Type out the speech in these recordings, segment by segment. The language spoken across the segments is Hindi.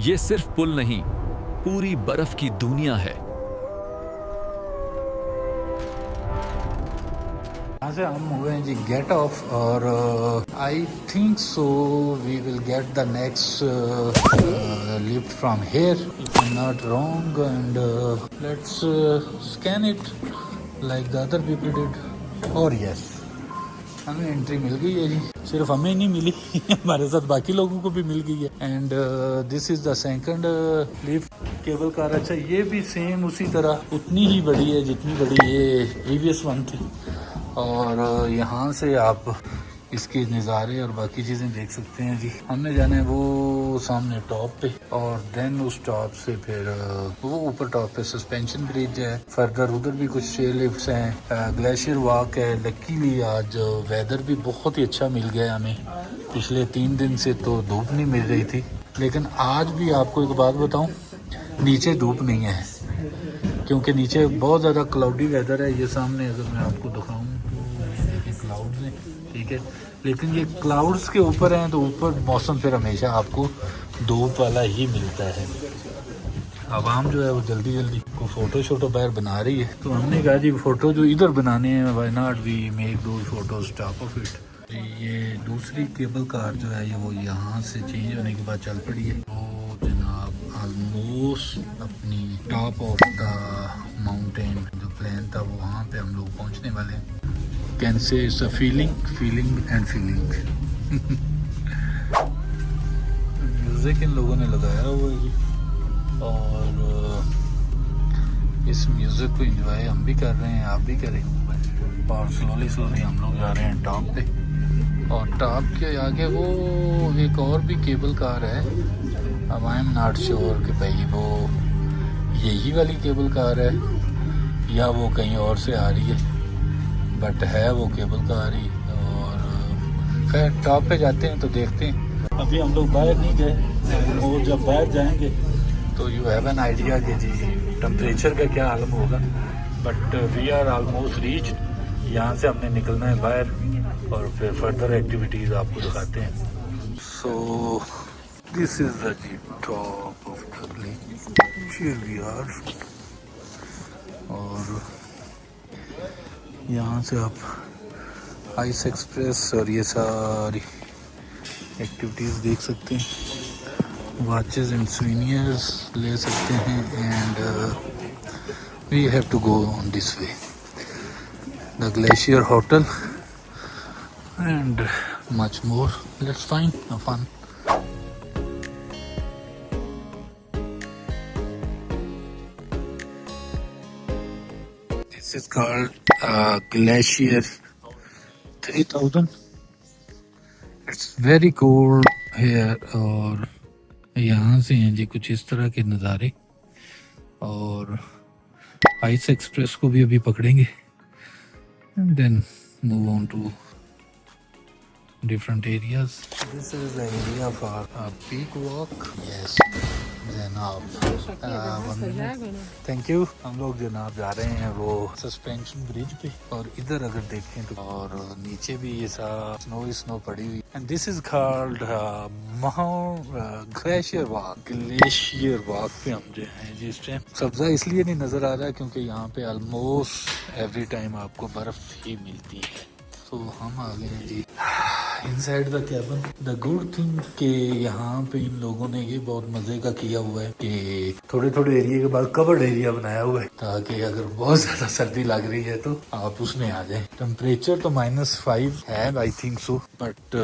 ये सिर्फ पुल नहीं, पूरी बर्फ की दुनिया है। यहाँ से हम हुए हैं जी गेट ऑफ और I think so we will get the next lift from here if I am not wrong and let's scan it like the other people did. और यस, हमें एंट्री मिल गई है जी। सिर्फ हमें नहीं मिली हमारे साथ बाकी लोगों को भी मिल गई है। And this is the second lift cable car. अच्छा, ये भी सेम उसी तरह उतनी ही बड़ी है जितनी बड़ी ये प्रीवियस वन थी। और यहाँ से आप इसके नज़ारे और बाकी चीज़ें देख सकते हैं जी। हमने जाना है वो सामने टॉप पे और देन उस टॉप से फिर वो ऊपर टॉप पे सस्पेंशन ब्रिज है। फर्दर उधर भी कुछ लिफ्ट्स हैं, ग्लेशियर वॉक है। लकीली आज वेदर भी बहुत ही अच्छा मिल गया हमें। पिछले 3 दिन से तो धूप नहीं मिल रही थी, लेकिन आज भी आपको एक बात बताऊँ, नीचे धूप नहीं है क्योंकि नीचे बहुत ज़्यादा क्लाउडी वेदर है। ये सामने अगर मैं आपको दिखाऊँ तो क्लाउड्स हैं, ठीक है, लेकिन ये क्लाउड्स के ऊपर हैं तो ऊपर मौसम फिर हमेशा आपको धूप वाला ही मिलता है। आवाम जो है वो जल्दी जल्दी को फ़ोटो शोटो बाहर बना रही है, तो हमने कहा जी फ़ोटो जो इधर बनाने हैं वाई नॉट वी मेक दो फोटोज टॉप ऑफ इट। ये दूसरी केबल कार जो है ये वो यहाँ से चेंज होने के बाद चल पड़ी है। तो जनाब ऑलमोस्ट अपनी टॉप ऑफ द माउंटेन जो प्लान था वो वहाँ पे हम लोग पहुँचने वाले हैं। Can say it's a feeling and feeling. Music in लोगों ने लगाया हुआ है जी और इस म्यूज़िक को एंजॉय हम भी कर रहे हैं, आप भी करें। और स्लोली हम लोग जा रहे हैं टॉप पे। और टॉप के आगे वो एक और भी केबल कार है। अब आई एम नॉट श्योर कि भाई वो यही वाली केबल कार है या वो कहीं और से आ रही है, बट है वो केबल कार ही। और खैर टॉप पे जाते हैं तो देखते हैं। अभी हम लोग बाहर नहीं गए और जब बाहर जाएंगे तो यू हैव एन आइडिया कि जी टेम्परेचर का क्या आलम होगा। But we are almost reach. यहाँ से हमने निकलना है बाहर और फिर फर्दर एक्टिविटीज़ आपको दिखाते हैं। So this is the top of the place, here we are. और यहाँ से आप आइस एक्सप्रेस और ये सारी एक्टिविटीज़ देख सकते हैं। वॉचेस एंड सोवेनियर्स ले सकते हैं। And we have to go on this way the glacier hotel and much more. Let's find fun. This is called Glacier 3000. It's very cold here. और यहाँ से हैं जी कुछ इस तरह के नज़ारे। और आइस एक्सप्रेस को भी अभी पकड़ेंगे and then move on to different areas. This is the area for a peak walk. Yes. जनाब थैंक यू। हम लोग जनाब जा रहे हैं वो सस्पेंशन ब्रिज पे। और इधर अगर देखें तो और नीचे भी ये सा स्नो पड़ी हुई। And this is called glacier walk पे हम जो हैं जिस टाइम सब्जा इसलिए नहीं नजर आ रहा है क्योंकि यहाँ पे ऑलमोस्ट एवरी टाइम आपको बर्फ ही मिलती है। तो हम आ गए हैं जी inside the cabin. The good thing कि यहाँ पे इन लोगों ने ये बहुत मजे का किया हुआ है कि थोड़े एरिया के बाद कवर्ड एरिया बनाया हुआ है ताकि अगर बहुत ज्यादा सर्दी लग रही है तो आप उसमें आ जाएं। टेम्परेचर तो -5 है आई थिंक सो, बट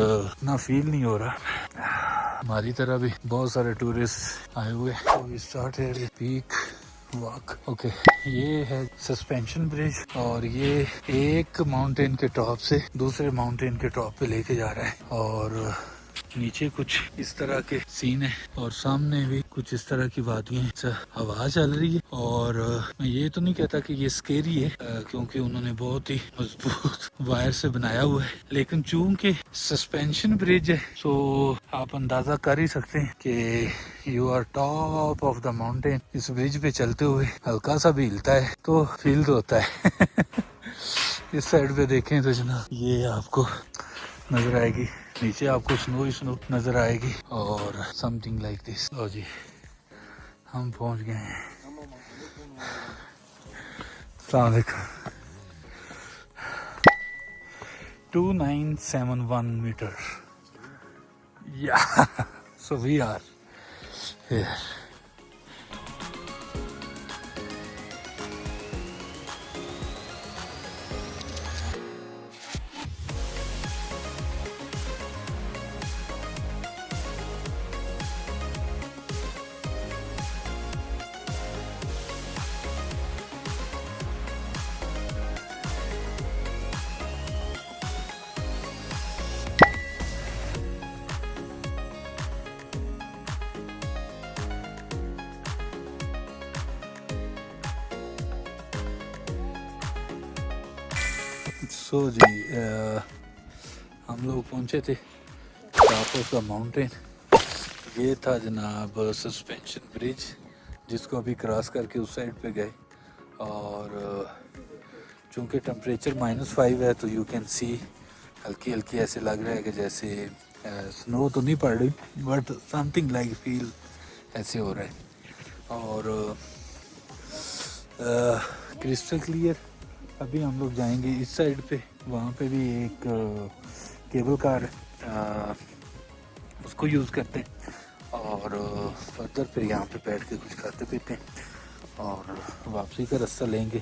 ना फील नहीं हो रहा। हमारी तरह भी बहुत सारे टूरिस्ट आए हुए हैं। वी स्टार्ट है पीक वॉक। ओके, ये है सस्पेंशन ब्रिज और ये एक माउंटेन के टॉप से दूसरे माउंटेन के टॉप पे लेके जा रहा है। और नीचे कुछ इस तरह के सीन है और सामने भी कुछ इस तरह की वादियां हैं। हवा चल रही है और मैं ये तो नहीं कहता कि ये स्केरी है क्योंकि उन्होंने बहुत ही मजबूत वायर से बनाया हुआ है, लेकिन चूंकि सस्पेंशन ब्रिज है तो आप अंदाजा कर ही सकते हैं कि you are top of the mountain. इस ब्रिज पे चलते हुए हल्का सा भी हिलता है तो फील तो होता है। इस साइड पे देखें तो जनाब ये आपको नजर आएगी नीचे आपको स्नो ही स्नो नजर आएगी और समथिंग लाइक दिस। लो जी हम पहुंच गए हैं। अस्सलाम वालेकुम। 2971 meter. Yeah, so we are here. सो जी हम लोग पहुंचे थे टॉप ऑफ द माउंटेन। ये था जनाब सस्पेंशन ब्रिज जिसको अभी क्रॉस करके उस साइड पे गए और चूंकि टेम्परेचर -5 है तो यू कैन सी हल्की हल्की ऐसे लग रहा है कि जैसे स्नो तो नहीं पड़ रही बट समथिंग लाइक फील ऐसे हो रहा है और क्रिस्टल क्लियर। अभी हम लोग जाएंगे इस साइड पे, वहाँ पे भी एक केबल कार उसको यूज़ करते हैं और फर्दर फिर यहाँ पे बैठ के कुछ खाते पीते हैं और वापसी का रास्ता लेंगे।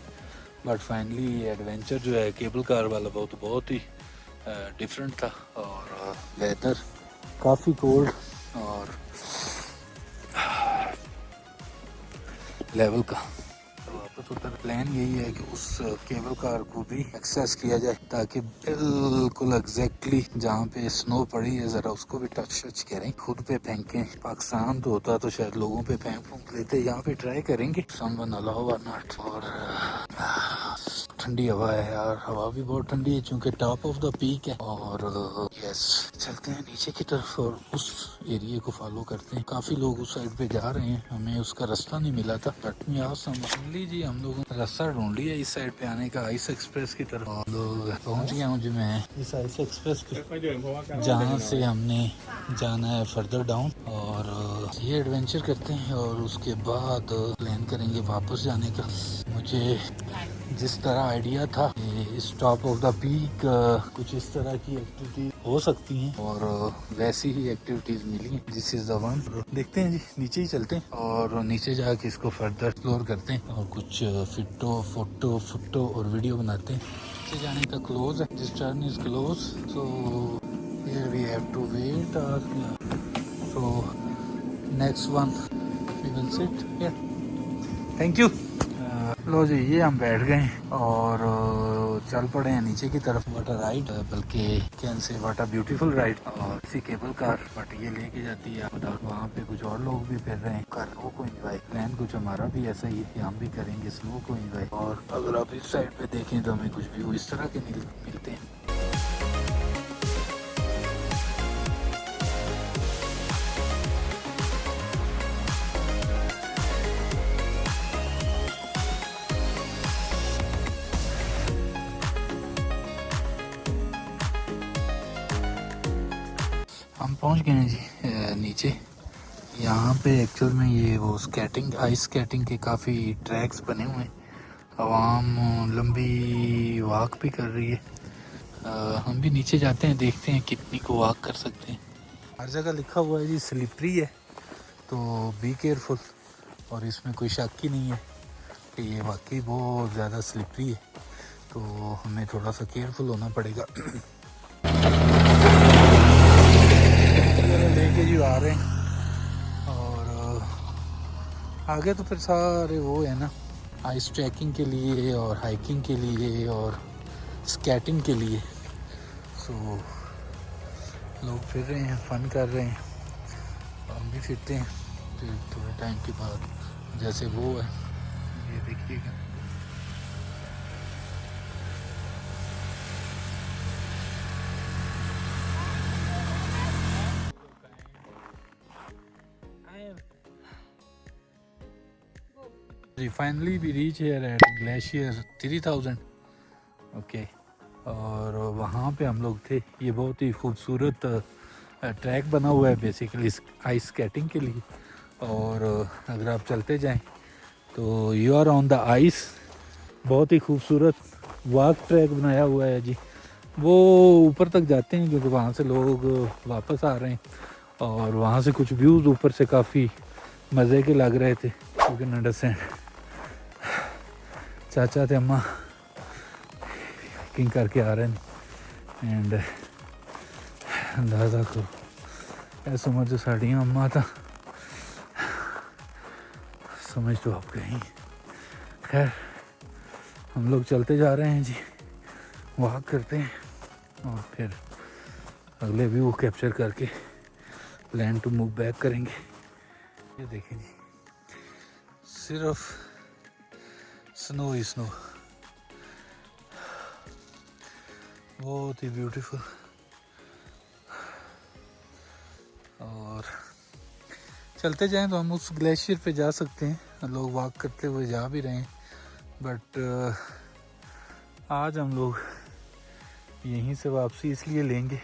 बट फाइनली ये एडवेंचर जो है केबल कार वाला बहुत ही डिफरेंट था और वेदर काफ़ी कोल्ड और लेवल का। वापस उतर प्लान यही है कि उस केबल कार को भी एक्सेस किया जाए ताकि बिल्कुल एग्जैक्टली जहाँ पे स्नो पड़ी है ज़रा उसको भी टच करें, खुद पे फेंकें। पाकिस्तान तो होता तो शायद लोगों पे फेंक लेते, यहाँ पे ट्राई करेंगे समवन अलाउ और नॉट। और ठंडी हवा है यार, हवा भी बहुत ठंडी है चूंकि टॉप ऑफ द पीक है। और यस चलते हैं नीचे की तरफ और उस एरिया को फॉलो करते हैं। काफी लोग उस साइड पे जा रहे हैं, हमें उसका रास्ता नहीं मिला था बट में आज समझ जी हम लोगों ने रास्ता ढूंढ लिया इस साइड पे आने का, आइस एक्सप्रेस की तरफ। और लोग पहुंच गया हूँ जी मैं इस आइस एक्सप्रेस पे जहाँ से हमने जाना है फर्दर डाउन और ये एडवेंचर करते हैं और उसके बाद प्लान करेंगे वापस जाने का। मुझे जिस तरह आइडिया था इस टॉप ऑफ द पीक कुछ इस तरह की एक्टिविटी हो सकती हैं और वैसी ही एक्टिविटीज मिली हैं। This is the one. देखते हैं जी नीचे ही चलते हैं और नीचे जाके इसको फर्दर एक्सप्लोर करते हैं और कुछ फोटो और वीडियो बनाते हैं। नीचे जाने का क्लोज है, this turn is close so here we have to wait और so next one we will sit here. Thank you. लो जी ये हम बैठ गए और चल पड़े हैं नीचे की तरफ। वाट अ राइड, बल्कि can say watt a beautiful ride. और इसी केबल कार बट ये लेके जाती है और वहाँ पे कुछ और लोग भी फिर रहे हैं, कर स्नो को एंजॉय। प्लान कुछ हमारा भी ऐसा ही है कि हम भी करेंगे स्नो को एंजॉय। और अगर आप इस साइड पे देखें तो हमें कुछ व्यू इस तरह के मिलते हैं। हम पहुंच गए हैं जी नीचे। यहाँ पे एक्चुअल में ये वो स्केटिंग आइस स्केटिंग के काफ़ी ट्रैक्स बने हुए हैं। आवाम लंबी वॉक भी कर रही है। हम भी नीचे जाते हैं, देखते हैं कितनी को वॉक कर सकते हैं। हर जगह लिखा हुआ है जी स्लिपरी है तो बी केयरफुल। और इसमें कोई शक ही नहीं है कि ये वाकई बहुत ज़्यादा स्लिपरी है तो हमें थोड़ा सा केयरफुल होना पड़ेगा। लेके जी आ रहे हैं और आगे तो फिर सारे वो है ना आइस ट्रैकिंग के लिए और हाइकिंग के लिए और स्केटिंग के लिए। सो लोग फिर रहे हैं, फन कर रहे हैं, हम भी फिरते हैं फिर थोड़े टाइम के बाद। जैसे वो है ये देखिएगा। Finally we reach here at Glacier 3000. Okay. और वहाँ पे हम लोग थे। ये बहुत ही खूबसूरत ट्रैक बना हुआ है बेसिकली आइस स्केटिंग के लिए। और अगर आप चलते जाएं तो you are on the ice. बहुत ही खूबसूरत वॉक ट्रैक बनाया हुआ है जी। वो ऊपर तक जाते हैं क्योंकि वहाँ से लोग वापस आ रहे हैं और वहाँ से कुछ व्यूज़ ऊपर से काफ़ी मज़े के लग रहे थे। You can understand. चाचा ते अम्मा हाइकिंग करके आ रहे हैं एंड अंदाज़ा करो ऐ समझ जो साड़ियाँ अम्मा था समझ तो आप गई। खैर हम लोग चलते जा रहे हैं जी, वॉक करते हैं और फिर अगले व्यू कैप्चर करके प्लान टू मूव बैक करेंगे। ये देखें जी, सिर्फ स्नो ही स्नो, बहुत ही ब्यूटीफुल। और चलते जाएं तो हम उस ग्लेशियर पे जा सकते हैं, लोग वॉक करते हुए जा भी रहे हैं। बट आज हम लोग यहीं से वापसी इसलिए लेंगे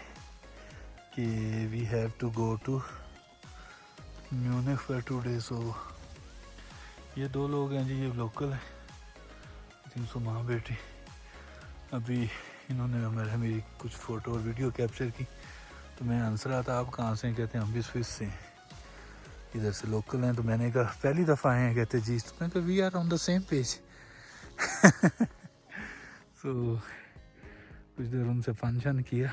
कि we have to go to Munich for 2 days। So ये 2 लोग हैं जी, ये लोकल हैं 300 माँ बेटी। अभी इन्होंने मेरी कुछ फ़ोटो और वीडियो कैप्चर की तो मैं आंसर रहा था आप कहाँ से हैं, कहते हैं हम भी स्विस से हैं, इधर से लोकल हैं। तो मैंने कहा पहली दफ़ा आए हैं, कहते जी। तो मैं कहा we are on the same page. So कुछ देर उनसे फंक्शन किया।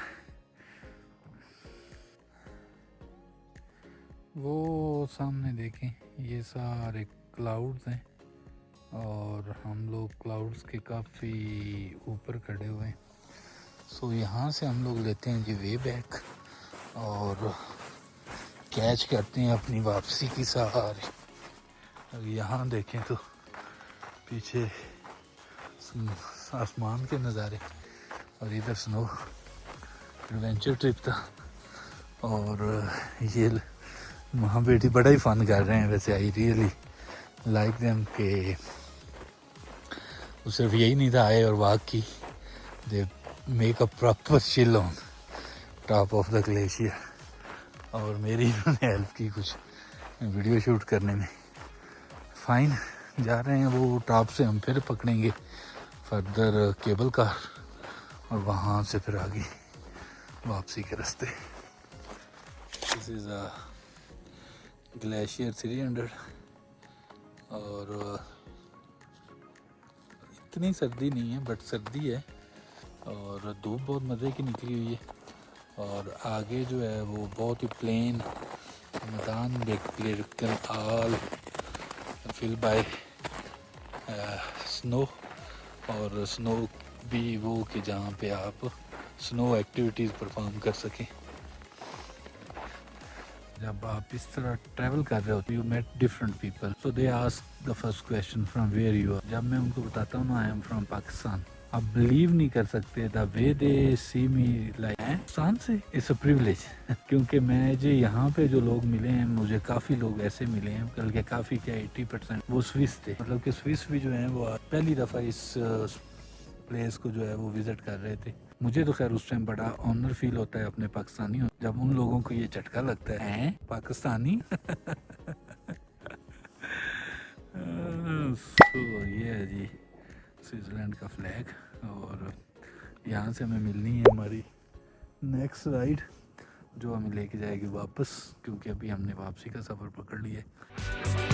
वो सामने देखें ये सारे क्लाउड्स हैं और हम लोग क्लाउड्स के काफ़ी ऊपर खड़े हुए हैं। सो यहाँ से हम लोग लेते हैं जी वे बैक और कैच करते हैं अपनी वापसी की सहारे। अब यहाँ देखें तो पीछे आसमान के नज़ारे और इधर स्नो। एडवेंचर ट्रिप था और ये माँ बेटी बड़ा ही फन कर रहे हैं। वैसे आई रियली लाइक देम के सिर्फ यही नहीं था आए और वॉक की, they make a proper chill on top of the glacier. और मेरी इन्होंने हेल्प की कुछ वीडियो शूट करने में। फाइन जा रहे हैं, वो टॉप से हम फिर पकड़ेंगे फर्दर केबल कार और वहाँ से फिर आगे वापसी के रास्ते। दिस इज़ अ ग्लेशियर 300 और इतनी सर्दी नहीं है बट सर्दी है और धूप बहुत मज़े की निकली हुई है। और आगे जो है वो बहुत ही प्लेन मैदान बिल्कुल ऑल फिल बाय स्नो। और स्नो भी वो कि जहाँ पे आप स्नो एक्टिविटीज़ परफॉर्म कर सकें। जब आप इस तरह ट्रैवल कर रहे हो तो you met different people, so they ask the first question from where you are. जब मैं उनको बताता हूँ आई एम फ्रॉम पाकिस्तान, आप बिलीव नहीं कर सकते the way they see me like Pakistan से इट्स अ प्रिविलेज। क्योंकि मैं जो यहाँ पे जो लोग मिले हैं, मुझे काफ़ी लोग ऐसे मिले हैं बल्कि काफ़ी क्या 80% वो स्विस थे। मतलब कि स्विस भी जो है वो पहली दफ़ा इस प्लेस को जो है वो विज़िट कर रहे थे। मुझे तो खैर उस टाइम बड़ा ऑनर फील होता है अपने पाकिस्तानी जब उन लोगों को ये झटका लगता है पाकिस्तानी। सो ये है जी स्विट्ज़रलैंड का फ्लैग और यहाँ से हमें मिलनी है हमारी नेक्स्ट राइड जो हमें लेके जाएगी वापस, क्योंकि अभी हमने वापसी का सफ़र पकड़ लिया है।